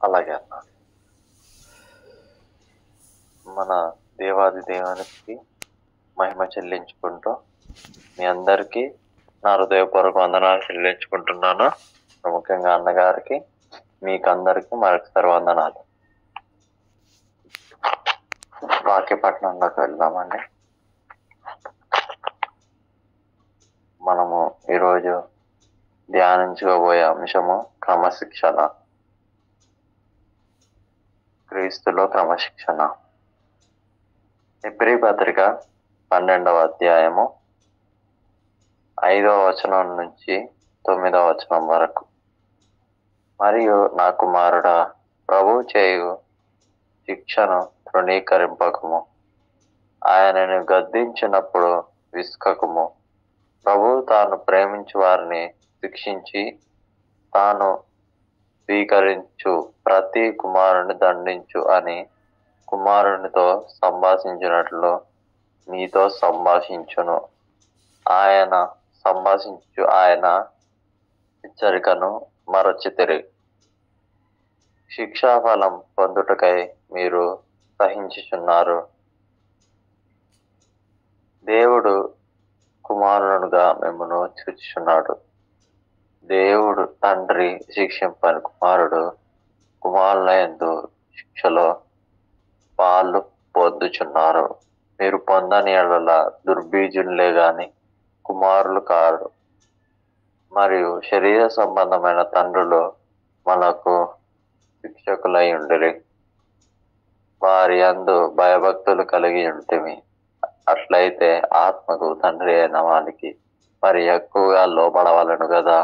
అలాగే అన్న. మన దేవాది దేవునికి మహిమ చెల్లించుకుంటూ మీ అందరికీ నా హృదయపూర్వక వందనాలు చెల్లించుకుంటున్నాను. ముఖ్యంగా అన్నగారికి మీకందరికీ మరొకసారి వందనాలు. వాక్యపట్నంలోకి వెళ్దామండి. మనము ఈరోజు ధ్యానించుకోబోయే అంశము క్రమశిక్షణ. క్రీస్తులో క్రమశిక్షణ. హెబ్రీ పత్రిక 12వ అధ్యాయము 5వ వచనం నుంచి 9వ వచనం వరకు. మరియు నా కుమారుడా, ప్రభు చేయు శిక్షను తృణీకరింపకము, ఆయనను గద్దించినప్పుడు విసుకకుము. ప్రభు తాను ప్రేమించు వారిని శిక్షించి తాను స్వీకరించు ప్రతి కుమారుని దండించు అని కుమారునితో సంభాషించినట్లు నీతో సంభాషించును. ఆయన హెచ్చరికను మరచితిరి. శిక్షాఫలం పొందుటకై మీరు సహించుచున్నారు. దేవుడు కుమారునుగా మిమ్మును చూచుచున్నాడు. దేవుడు తండ్రి శిక్షింపని కుమారుడు కుమారుల యందు శిక్షలో పాలు పొందుచున్నారు. మీరు పొందని యెడల దుర్బీజులే గాని కుమారులు కారు. మరియు శరీర సంబంధమైన తండ్రులు మనకు శిక్షకులై ఉండిరి. వారి యందు భయభక్తులు కలిగి ఉంటిమి. అట్లయితే ఆత్మకు తండ్రి అయిన వానికి మరి ఎక్కువగా లోబడవలను కదా.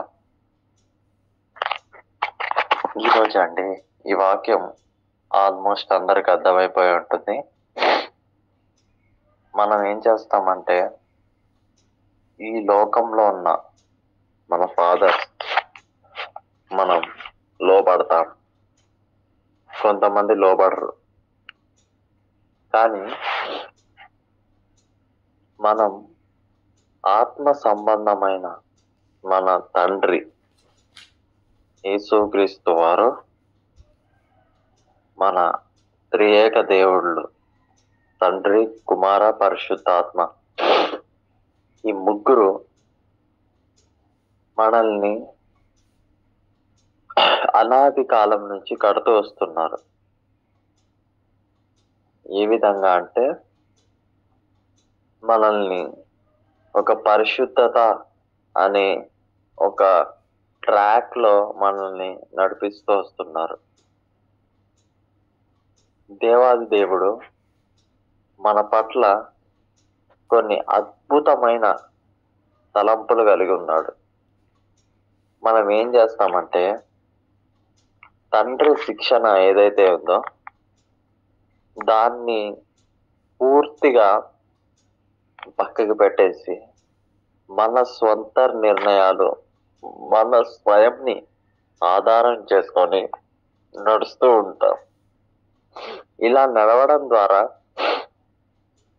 ఈరోజు అండి ఈ వాక్యం ఆల్మోస్ట్ అందరికి అర్థమైపోయి ఉంటుంది. మనం ఏం చేస్తామంటే ఈ లోకంలో ఉన్న మన ఫాదర్ మనం లోబడతాం, కొంతమంది లోబడరు. కానీ మనం ఆత్మ సంబంధమైన మన తండ్రి యేసుక్రీస్తు వారు మన త్రియేక దేవుళ్ళు తండ్రి, కుమార, పరిశుద్ధాత్మ, ఈ ముగ్గురు మనల్ని అనాది కాలం నుంచి కడుతూ వస్తున్నారు. ఏ విధంగా అంటే మనల్ని ఒక పరిశుద్ధత అనే ఒక ట్రాక్ లో మనల్ని నడిపిస్తూ వస్తున్నారు. దేవాది దేవుడు మన పట్ల కొన్ని అద్భుతమైన తలంపులు కలిగి ఉన్నాడు. మనం ఏం చేస్తామంటే తండ్రి శిక్షణ ఏదైతే ఉందో దాన్ని పూర్తిగా పక్కకి పెట్టేసి మన స్వంత నిర్ణయాలు, మన స్వయంని ఆధారం చేసుకొని నడుస్తూ ఉంటాం. ఇలా నడవడం ద్వారా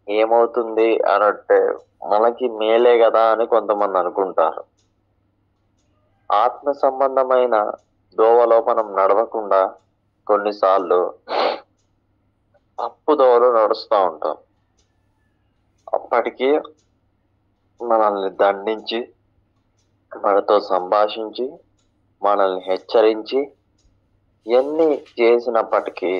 ఏమవుతుంది అనంటే మనకి మేలే కదా అని కొంతమంది అనుకుంటారు. ఆత్మ సంబంధమైన దోవలో మనం నడవకుండా కొన్నిసార్లు తప్పు దోవలో నడుస్తూ ఉంటాం. అప్పటికి మనల్ని దండించి, మనతో సంభాషించి, మనల్ని హెచ్చరించి ఎన్ని చేసినప్పటికీ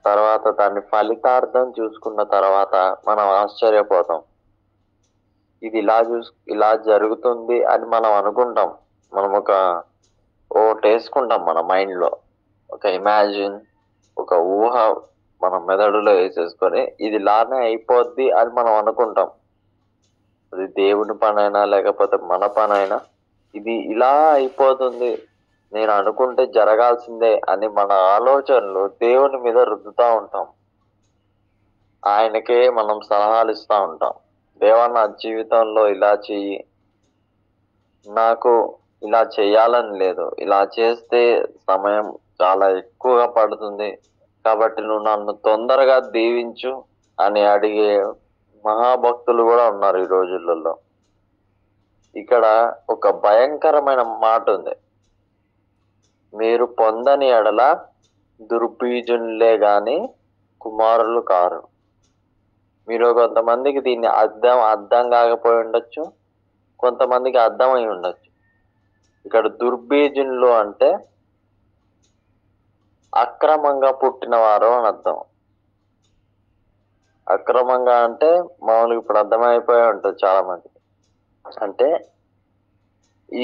తర్వాత దాన్ని ఫలితార్థం చూసుకున్న తర్వాత మనం ఆశ్చర్యపోతాం. ఇది ఇలా జరుగుతుంది అని మనం అనుకుంటాం. మనం ఒకటి వేసుకుంటాం మన మైండ్ లో, ఒక ఇమాజిన్, ఒక ఊహ మన మెదడులో వేసేసుకొని ఇది ఇలానే అయిపోద్ది అని మనం అనుకుంటాం. అది దేవుని పనైనా లేకపోతే మన పనైనా ఇది ఇలా అయిపోతుంది, నేను అనుకుంటే జరగాల్సిందే అని మన ఆలోచనలు దేవుని మీద రుద్దుతూ ఉంటాం. ఆయనకే మనం సలహాలు ఇస్తూ ఉంటాం. దేవా, నా జీవితంలో ఇలా చెయ్యి, నాకు ఇలా చేయాలని లేదు, ఇలా చేస్తే సమయం చాలా ఎక్కువగా పడుతుంది, కాబట్టి నువ్వు నన్ను తొందరగా దీవించు అని అడిగే మహాభక్తులు కూడా ఉన్నారు ఈ రోజులలో. ఇక్కడ ఒక భయంకరమైన మాట ఉంది, మీరు పొందని ఎడల దుర్బీజులే గాని కుమారులు కారు. మీరు కొంతమందికి దీన్ని అర్థం కాకపోయి ఉండొచ్చు, కొంతమందికి అర్థమై ఉండొచ్చు. ఇక్కడ దుర్బీజులు అంటే అక్రమంగా పుట్టినవారు అని అర్థం. అక్రమంగా అంటే మామూలుగా ఇప్పుడు అర్థమైపోయి ఉంటుంది చాలా మందికి. అంటే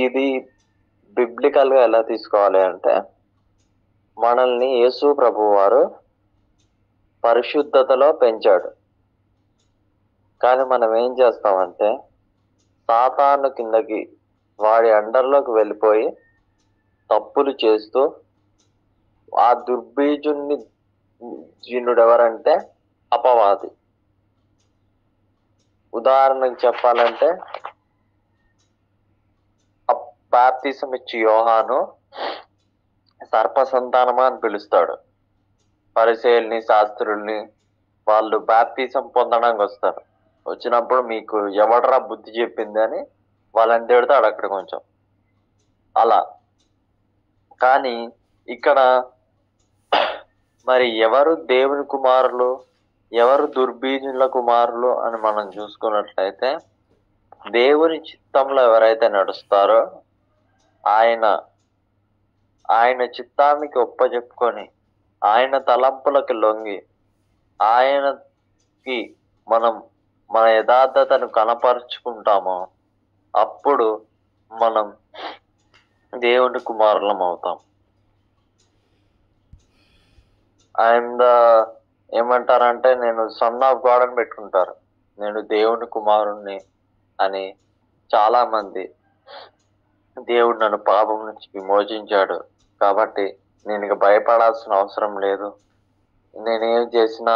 ఇది బిబ్లికల్ గా ఎలా తీసుకోవాలి అంటే, మనల్ని యేసు ప్రభువు వారు పరిశుద్ధతలో పెంచాడు. కానీ మనం ఏం చేస్తామంటే సాతాను కిందకి వాడి అండర్లోకి వెళ్ళిపోయి తప్పులు చేస్తూ, ఆ దుర్బీజునుడు ఎవరంటే అపవాది. ఉదాహరణకు చెప్పాలంటే బాప్తిసం ఇచ్చి యోహాను సర్ప సంతానమా అని పిలుస్తాడు. పరిసయ్యుల్ని, శాస్త్రుల్ని వాళ్ళు బాప్తిసం పొందడానికి వస్తారు. వచ్చినప్పుడు మీకు ఎవడరా బుద్ధి చెప్పింది అని వాళ్ళని తిడతాడు అక్కడ కొంచెం అలా. కానీ ఇక్కడ మరి ఎవరు దేవుని కుమారులు, ఎవరు దుర్బీజుల కుమారులు అని మనం చూసుకున్నట్లయితే, దేవుని చిత్తంలో ఎవరైతే నడుస్తారో ఆయన చిత్తానికి ఒప్పజెప్పుకొని ఆయన తలంపులకు లొంగి ఆయనకి మనం మన యథార్థతను కనపరుచుకుంటామో అప్పుడు మనం దేవుని కుమారులం అవుతాం. ఆయన ఏమంటారంటే, నేను సన్ ఆఫ్ గాడ్ అని పెట్టుకుంటారు, నేను దేవుని కుమారుణ్ణి అని. చాలా మంది దేవుడు నన్ను పాపం నుంచి విమోచించాడు కాబట్టి నేను ఇక భయపడాల్సిన అవసరం లేదు, నేనేం చేసినా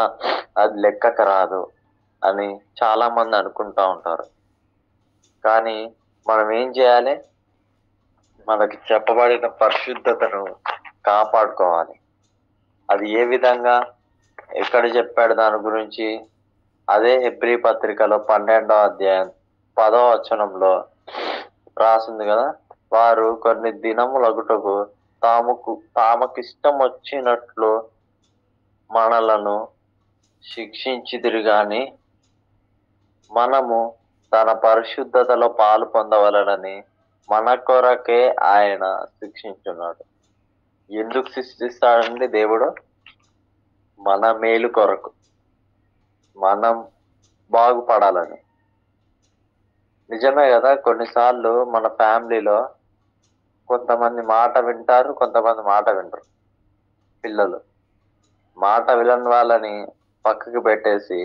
అది లెక్కకు రాదు అని చాలా మంది అనుకుంటా ఉంటారు. కానీ మనం ఏం చేయాలి? మనకి చెప్పబడిన పరిశుద్ధతను కాపాడుకోవాలి. అది ఏ విధంగా, ఎక్కడ చెప్పాడు దాని గురించి? అదే హెబ్రీ పత్రికలో 12వ అధ్యాయం 10వ వచనంలో రాసింది కదా, వారు కొన్ని దినములగుటకు తామకిష్టం వచ్చినట్లు మనలను శిక్షించిదిరు గాని మనము తన పరిశుద్ధతలో పాలు పొందవలనని మన కొరకే ఆయన శిక్షించున్నాడు. ఎందుకు శిక్షిస్తాడండి దేవుడు? మన మేలు కొరకు, మనం బాగుపడాలని. నిజమే కదా, కొన్నిసార్లు మన ఫ్యామిలీలో కొంతమంది మాట వింటారు, కొంతమంది మాట వినరు. పిల్లలు మాట వినని వాళ్ళని పక్కకి పెట్టేసి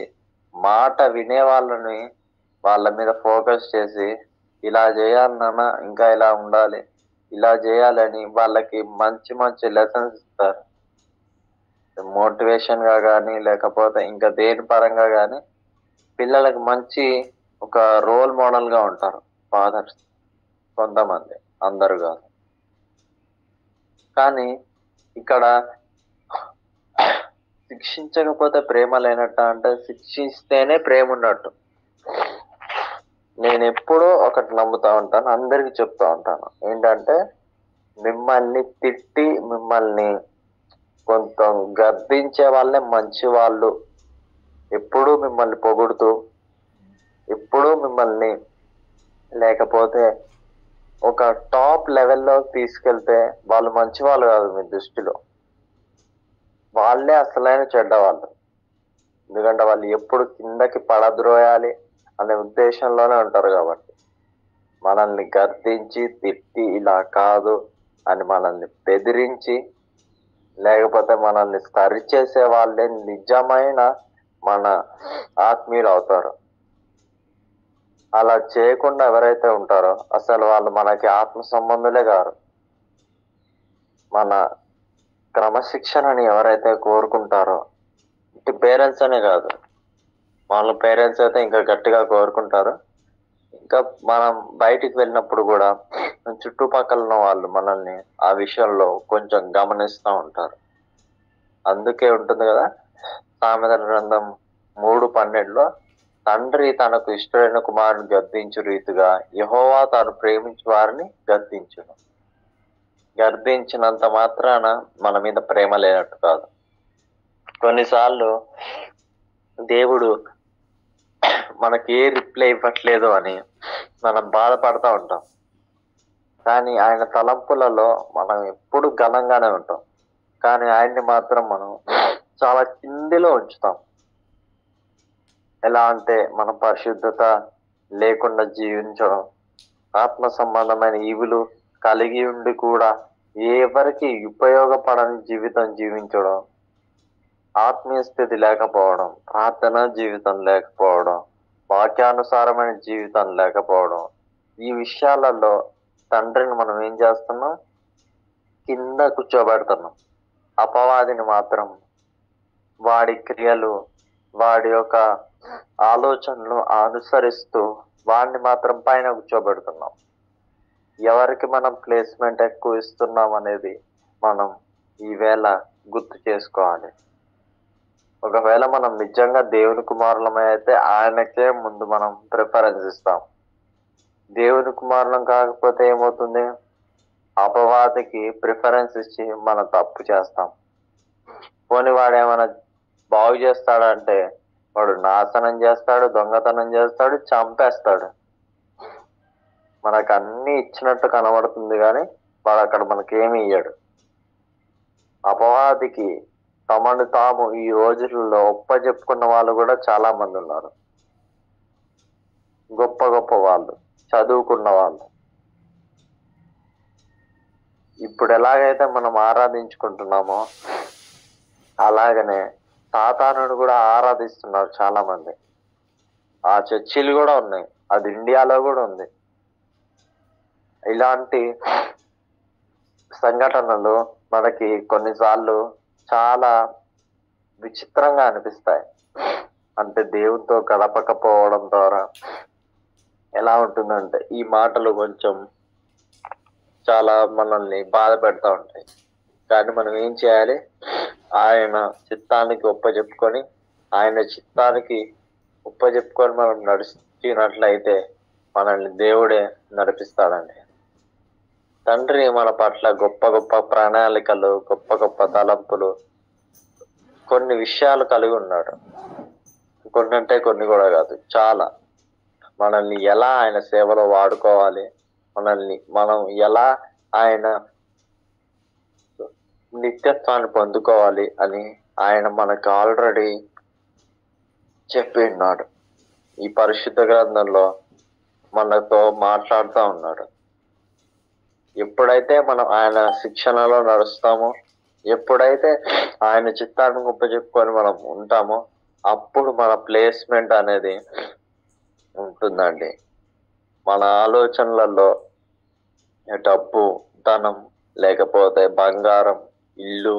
మాట వినే వాళ్ళని వాళ్ళ మీద ఫోకస్ చేసి, ఇలా చేయాలి నాన్న, ఇంకా ఇలా ఉండాలి, ఇలా చేయాలని వాళ్ళకి మంచి మంచి లెసన్స్ ఇస్తారు. మోటివేషన్ గా కానీ లేకపోతే ఇంకా దేని పరంగా కానీ పిల్లలకు మంచి ఒక రోల్ మోడల్ గా ఉంటారు ఫాదర్స్ కొంతమంది, అందరు కాదు. కానీ ఇక్కడ శిక్షించకపోతే ప్రేమ లేనట్ట అంటే, శిక్షిస్తేనే ప్రేమ ఉన్నట్టు. నేను ఎప్పుడూ ఒకటి నమ్ముతా ఉంటాను, అందరికి చెప్తా ఉంటాను, ఏంటంటే మిమ్మల్ని తిట్టి మిమ్మల్ని కొంత గర్దించే వాళ్ళే మంచి వాళ్ళు. ఎప్పుడూ మిమ్మల్ని పొగుడుతూ, ఎప్పుడూ మిమ్మల్ని లేకపోతే ఒక టాప్ లెవెల్లో తీసుకెళ్తే వాళ్ళు మంచి వాళ్ళు కాదు మీ దృష్టిలో, వాళ్ళే అసలైన చెడ్డవాళ్ళు. ఎందుకంటే వాళ్ళు ఎప్పుడు కిందకి పడద్రోయాలి అనే ఉద్దేశంలోనే ఉంటారు. కాబట్టి మనల్ని గర్దించి తిట్టి ఇలా కాదు అని మనల్ని బెదిరించి లేకపోతే మనల్ని సరిచేసే వాళ్ళే నిజమైన మన ఆత్మీయులు అవుతారు. అలా చేయకుండా ఎవరైతే ఉంటారో అసలు వాళ్ళు మనకి ఆత్మ సంబంధులే కారు. మన క్రమశిక్షణని ఎవరైతే కోరుకుంటారో, ఇటు పేరెంట్స్ అనే కాదు, వాళ్ళ పేరెంట్స్ అయితే ఇంకా గట్టిగా కోరుకుంటారు. ఇంకా మనం బయటికి వెళ్ళినప్పుడు కూడా చుట్టుపక్కల ఉన్న వాళ్ళు మనల్ని ఆ విషయంలో కొంచెం గమనిస్తూ ఉంటారు. అందుకే ఉంటుంది కదా సామెతల గ్రంథం 3:12లో, తండ్రి తనకు ఇష్టమైన కుమారుని గద్దించు రీతిగా యెహోవా తాను ప్రేమించు వారిని గద్దించును. గర్దించినంత మాత్రాన మన మీద ప్రేమ లేనట్టు కాదు. కొన్నిసార్లు దేవుడు మనకి ఏ రిప్లై ఇవ్వట్లేదు అని మనం బాధపడతా ఉంటాం. కానీ ఆయన తలంపులలో మనం ఎప్పుడు ఘనంగానే ఉంటాం. కానీ ఆయన్ని మాత్రం మనం చాలా కిందిలో ఉంచుతాం. ఎలా అంటే మన పరిశుద్ధత లేకుండా జీవించడం, ఆత్మ సంబంధమైన ఈవులు కలిగి ఉండి కూడా ఎవరికి ఉపయోగపడని జీవితం జీవించడం, ఆత్మీయ స్థితి లేకపోవడం, ప్రార్థన జీవితం లేకపోవడం, వాక్యానుసారమైన జీవితం లేకపోవడం, ఈ విషయాలలో తండ్రిని మనం ఏం చేస్తున్నాం? కింద కూర్చోబెడుతున్నాం. అపవాదిని మాత్రం వాడి క్రియలు, వాడి యొక్క ఆలోచనలు అనుసరిస్తూ వాడిని మాత్రం పైన కూర్చోబెడుతున్నాం. ఎవరికి మనం ప్లేస్మెంట్ ఎక్కువ ఇస్తున్నాం అనేది మనం ఈవేళ గుర్తు చేసుకోవాలి. ఒకవేళ మనం నిజంగా దేవుని కుమారులమై అయితే ఆయనకే ముందు మనం ప్రిఫరెన్స్ ఇస్తాం. దేవుని కుమారులం కాకపోతే ఏమవుతుంది? అపవాదికి ప్రిఫరెన్స్ ఇచ్చి మనం తప్పు చేస్తాం. పోనీ వాడు ఏమైనా బాగు చేస్తాడంటే వాడు నాశనం చేస్తాడు, దొంగతనం చేస్తాడు, చంపేస్తాడు. మనకు అన్ని ఇచ్చినట్టు కనబడుతుంది కానీ వాడు అక్కడ మనకేమి ఇయ్యడు. అపవాదికి తమను తాము ఈ రోజుల్లో చెప్పుకున్న వాళ్ళు కూడా చాలా మంది ఉన్నారు. గొప్ప గొప్ప వాళ్ళు, చదువుకున్న వాళ్ళు. ఇప్పుడు ఎలాగైతే మనం ఆరాధించుకుంటున్నామో అలాగనే సాతానుడు కూడా ఆరాధిస్తున్నారు చాలా మంది. ఆ చర్చిలు కూడా ఉన్నాయి, అది ఇండియాలో కూడా ఉంది. ఇలాంటి సంఘటనలు మనకి కొన్నిసార్లు చాలా విచిత్రంగా అనిపిస్తాయి. అంటే దేవునితో గడపకపోవడం ద్వారా ఎలా ఉంటుందంటే ఈ మాటలు కొంచెం చాలా మనల్ని బాధ పెడతా ఉంటాయి. కానీ మనం ఏం చేయాలి? ఆయన చిత్తానికి ఒప్పజెప్పుకొని, ఆయన చిత్తానికి ఒప్పజెప్పుకొని మనం నడిచినట్లయితే మనల్ని దేవుడే నడిపిస్తాడండి. తండ్రి మన పట్ల గొప్ప గొప్ప ప్రణాళికలు, గొప్ప గొప్ప తలంపులు, కొన్ని విషయాలు కలిగి ఉన్నాడు. కొన్ని అంటే కొన్ని కూడా కాదు, చాలా. మనల్ని ఎలా ఆయన సేవలో వాడుకోవాలి, మనం ఎలా ఆయన నిత్యత్వాన్ని పొందుకోవాలి అని ఆయన మనకు ఆల్రెడీ చెప్పి ఉన్నాడు. ఈ పరిశుద్ధ గ్రంథంలో మనతో మాట్లాడుతూ ఉన్నాడు. ఎప్పుడైతే మనం ఆయన శిక్షణలో నడుస్తామో, ఎప్పుడైతే ఆయన చిత్తాన్ని ఉపజెప్పుకొని మనం ఉంటామో అప్పుడు మన ప్లేస్మెంట్ అనేది ఉంటుందండి. మన ఆలోచనలలో డబ్బు, ధనం, లేకపోతే బంగారం, ఇల్లు,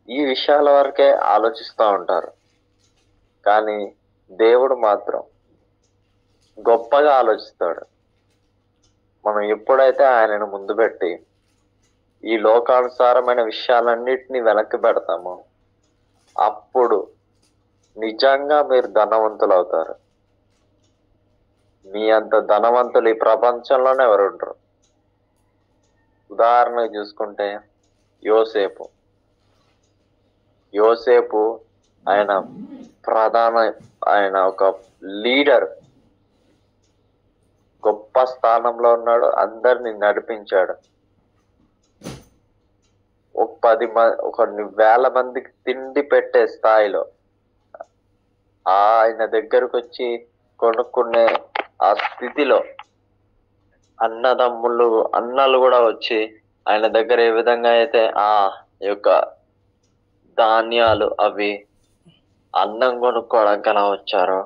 ఈ విషయాల వరకే ఆలోచిస్తూ ఉంటారు. కానీ దేవుడు మాత్రం గొప్పగా ఆలోచిస్తాడు. మనం ఎప్పుడైతే ఆయనను ముందు పెట్టి ఈ లోకానుసారమైన విషయాలన్నిటినీ వెనక్కి పెడతామో అప్పుడు నిజంగా మీరు ధనవంతులు అవుతారు. మీ అంత ధనవంతులు ఈ ప్రపంచంలోనే ఎవరు ఉంటారు. ఉదాహరణకు చూసుకుంటే యోసేపు ఆయన ఒక లీడర్, గొప్ప స్థానంలో ఉన్నాడు, అందరిని నడిపించాడు. కొన్ని వేల మందికి తిండి పెట్టే స్థాయిలో ఆయన దగ్గరకు వచ్చి కొనుక్కునే ఆ స్థితిలో అన్నలు కూడా వచ్చి ఆయన దగ్గర ఏ విధంగా అయితే ఆ యొక్క ధాన్యాలు అవి అన్నం కొనుక్కోవడానికి అలా వచ్చారో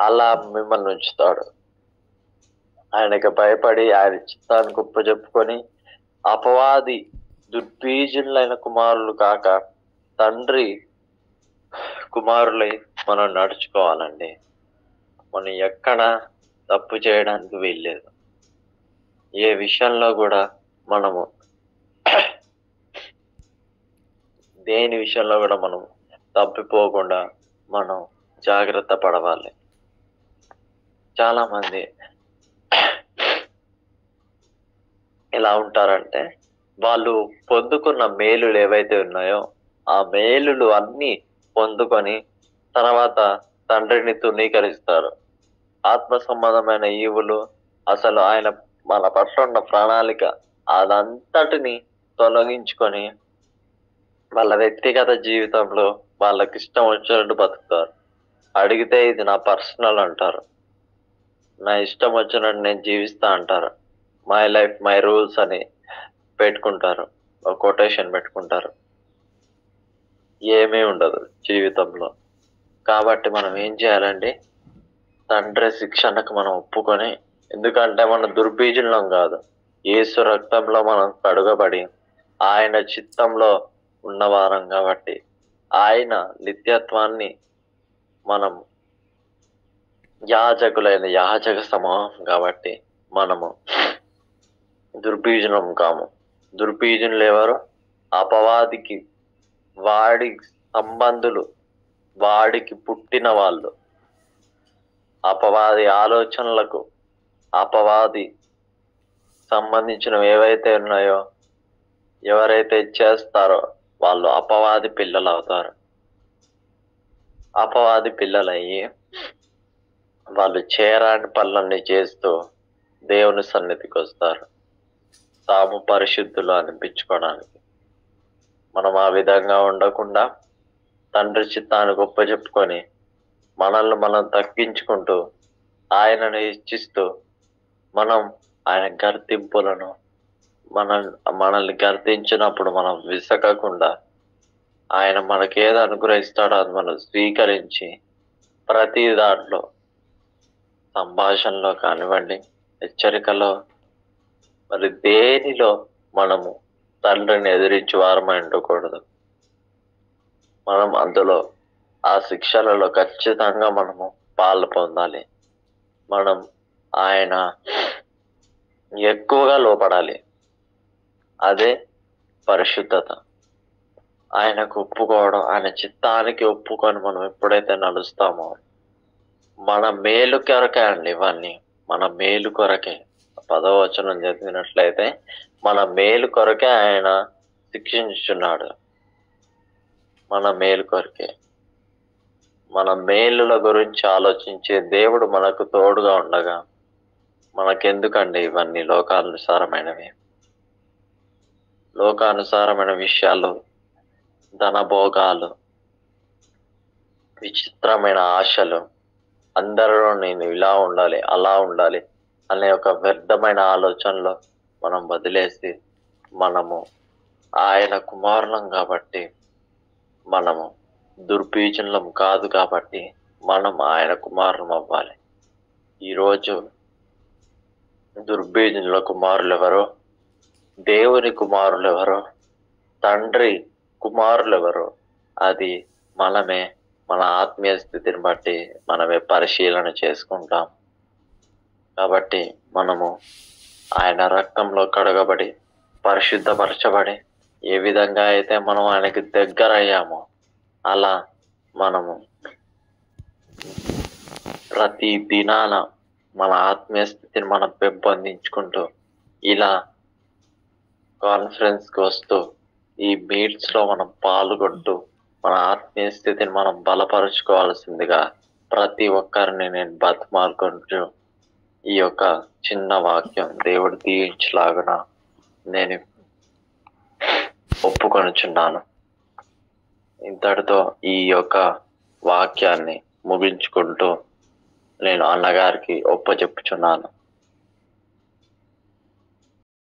అలా మిమ్మల్ని ఉంచుతాడు. ఆయనకి భయపడి ఆయన చిత్తానికి ఒప్పజెప్పుకొని అపవాది దుర్బీజులైన కుమారులు కాక తండ్రి కుమారులై మనం నడుచుకోవాలండి. మనం ఎక్కడ తప్పు చేయడానికి వీల్లేదు. ఏ విషయంలో కూడా దేని విషయంలో కూడా మనం తప్పిపోకుండా మనం జాగ్రత్త పడవాలి. చాలా మంది ఎలా ఉంటారంటే, వాళ్ళు పొందుకున్న మేలులు ఏవైతే ఉన్నాయో ఆ మేలులు అన్నీ పొందుకొని తర్వాత తండ్రిని తృణీకరిస్తారు. ఆత్మ సంబంధమైన ఈవులు, అసలు ఆయన మన పట్ల ఉన్న ప్రణాళిక అదంతటిని తొలగించుకొని వాళ్ళ వ్యక్తిగత జీవితంలో వాళ్ళకి ఇష్టం వచ్చినట్టు బతుకుతారు. అడిగితే ఇది నా పర్సనల్ అంటారు. నా ఇష్టం వచ్చినట్టు నేను జీవిస్తా అంటారు. మై లైఫ్ మై రూల్స్ అని పెట్టుకుంటారు. ఒక కొటేషన్ పెట్టుకుంటారు. ఏమీ ఉండదు జీవితంలో. కాబట్టి మనం ఏం చేయాలండి? తండ్రి శిక్షణకు మనం ఒప్పుకొని, ఎందుకంటే మన దుర్బీజులం కాదు, యేసు రక్తంలో మనం కడుగబడి ఆయన చిత్తంలో ఉన్నవారం కాబట్టి, ఆయన నిత్యత్వాన్ని మనం యాజక సమూహం కాబట్టి మనము దుర్బీజులం కాము. దుర్బీజులు ఎవరు? అపవాదికి, వాడి సంబంధులు, వాడికి పుట్టిన వాళ్ళు, అపవాది ఆలోచనలకు, అపవాది సంబంధించినవి ఏవైతే ఉన్నాయో ఎవరైతే చేస్తారో వాళ్ళు అపవాది పిల్లలు అవుతారు. అపవాది పిల్లలయ్యి వాళ్ళు చేయరాని పనులన్నీ చేస్తూ దేవుని సన్నిధికి వస్తారు, తాము పరిశుద్ధులు అనిపించుకోవడానికి. మనం ఆ విధంగా ఉండకుండా తండ్రి చిత్తాన్ని గొప్పచెప్పుకొని మనల్ని మనం తగ్గించుకుంటూ ఆయనను ఇచ్చిస్తూ మనం ఆయన గర్తింపులను మనల్ని గర్తించినప్పుడు మనం విసకకుండా ఆయన మనకేది అనుగ్రహిస్తాడో అది మనం స్వీకరించి ప్రతి దాంట్లో, సంభాషణలో కానివ్వండి, హెచ్చరికలో, మరి దేనిలో మనము తండ్రిని ఎదిరించి వారమై ఉండకూడదు. మనం అందులో ఆ శిక్షలలో ఖచ్చితంగా మనము పాలు పొందాలి. మనం ఆయన ఎక్కువగా లోపడాలి. అదే పరిశుద్ధత. ఆయనకు ఒప్పుకోవడం, ఆయన చిత్తానికి ఒప్పుకొని మనం ఎప్పుడైతే నడుస్తామో, మన మేలు కొరకే అండి ఇవన్నీ, మన మేలు కొరకే. 10వ వచనం చదివినట్లయితే మన మేలు కొరకే ఆయన శిక్షించుచున్నాడు. మన మేలు కొరకే. మన మేలుల గురించి ఆలోచించే దేవుడు మనకు తోడుగా ఉండగా మనకెందుకండి ఇవన్నీ లోకానుసారమైనవి? లోకానుసారమైన విషయాలు, ధనభోగాలు, విచిత్రమైన ఆశలు, అందరూ నేను ఇలా ఉండాలి, అలా ఉండాలి అనే ఒక వ్యర్థమైన ఆలోచనలో మనం వదిలేసి, మనము ఆయన కుమారులం కాబట్టి, మనము దుర్బీజులం కాదు కాబట్టి మనం ఆయన కుమారులం అవ్వాలి. ఈరోజు దుర్బీజుల కుమారులు ఎవరో, దేవుని కుమారులు ఎవరో, తండ్రి కుమారులు ఎవరో, అది మనమే. మన ఆత్మీయ స్థితిని బట్టి మనమే పరిశీలన చేసుకుంటాం. కాబట్టి మనము ఆయన రక్తంలో కడగబడి పరిశుద్ధపరచబడి ఏ విధంగా అయితే మనం ఆయనకి దగ్గర అయ్యామో అలా మనము ప్రతి దినాన మన ఆత్మీయ స్థితిని మనం పెంపొందించుకుంటూ ఇలా కాన్ఫరెన్స్కి వస్తూ ఈ మీట్స్లో మనం పాల్గొంటూ మన ఆత్మీయ స్థితిని మనం బలపరుచుకోవాల్సిందిగా ప్రతి ఒక్కరిని నేను బతిమాలుకుంటూ ఈ యొక్క చిన్న వాక్యం దేవుడు దీవించలాగున నేను ఒప్పుకొనుచున్నాను. ఇంతటితో ఈ యొక్క వాక్యాన్ని ముగించుకుంటూ నేను అన్నగారికి ఒప్పచెప్పుచున్నాను.